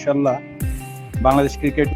ইনশাল্লাহ বাংলাদেশ ক্রিকেট।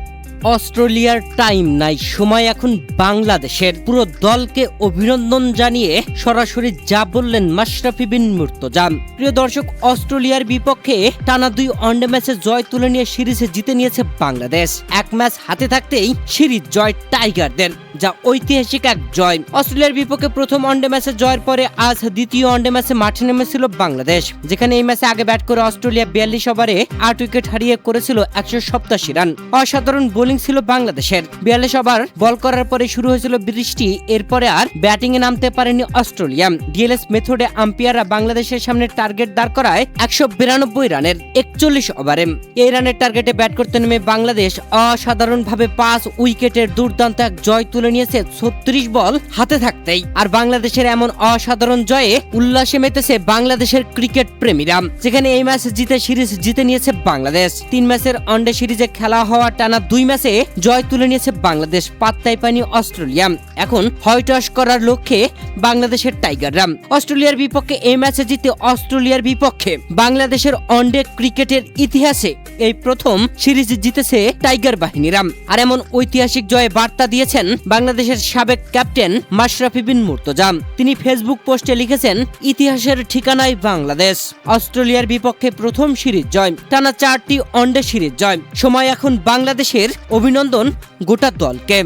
অস্ট্রেলিয়ার টাইম নাই, সময় এখন বাংলাদেশের। পুরো দলকে অভিনন্দন জানিয়ে সরাসরি যা বললেন মাশরাফি বিন মুর্তজা। প্রিয় দর্শক, অস্ট্রেলিয়ার বিপক্ষে টানা 2 ওয়ানডে ম্যাচে জয় তুলে নিয়ে সিরিজে জিতে নিয়েছে বাংলাদেশ। এক ম্যাচ হাতে থাকতেই সিরিজ জয় টাইগারদের, যা ঐতিহাসিক এক জয়। অস্ট্রেলিয়ার বিপক্ষে প্রথম ওয়ানডে ম্যাচে জয়ের পরে আজ দ্বিতীয় ওয়ানডে ম্যাচে মাঠে নেমেছিল বাংলাদেশ, যেখানে এই ম্যাচে আগে ব্যাট করে অস্ট্রেলিয়া 42 ওভারে 8 উইকেট হারিয়ে করেছিল 187 রান। অসাধারণ বোলিং ছিল বাংলাদেশের। 42 ওভার বল করার পরে শুরু হয়েছিল বৃষ্টি, এরপরে আর ব্যাটিং এ নামতে পারেনি অস্ট্রেলিয়া। ডিএলএস মেথডে আম্পায়াররা বাংলাদেশের সামনে টার্গেট দাঁড় করায় 192 রানের 41 ওভারে। এই রানের টার্গেটে ব্যাট করতে নেমে বাংলাদেশ অসাধারণভাবে 5 উইকেটের দুর্দান্ত এক জয় তুলে নিয়েছে 36 বল হাতে থাকতেই। আর বাংলাদেশের এমন অসাধারণ জয়ে উল্লাসে মেতেছে বাংলাদেশের ক্রিকেট প্রেমীরা, যেখানে এই ম্যাচ জিতে সিরিজ জিতে নিয়েছে বাংলাদেশ। 3 ম্যাচের ওয়ানডে সিরিজে খেলা হওয়া টানা 2 ম্যাচে জয় তুলে নিয়েছে বাংলাদেশ। পাত্তাই পায়নি অস্ট্রেলিয়া। এখন হোয়াইট ওয়াশ করার লক্ষ্যে বাংলাদেশের টাইগাররা। অস্ট্রেলিয়ার বিপক্ষে এই ম্যাচে জিতে অস্ট্রেলিয়ার বিপক্ষে বাংলাদেশের ওয়ানডে ক্রিকেটের ইতিহাসে এই প্রথম সিরিজ জিতেছে টাইগার বাহিনীরা। আর এমন ঐতিহাসিক জয়ে বার্তা দিয়েছেন বাংলাদেশের সাবেক ক্যাপ্টেন মাশরাফি বিন মুর্তজা। তিনি ফেসবুক পোস্টে লিখেছেন, ইতিহাসের ঠিকানায় বাংলাদেশ। অস্ট্রেলিয়ার বিপক্ষে প্রথম সিরিজ জয়, টানা 4টি ওয়ানডে সিরিজ জয়। সময় এখন বাংলাদেশের। অভিনন্দন গোটা দলকে।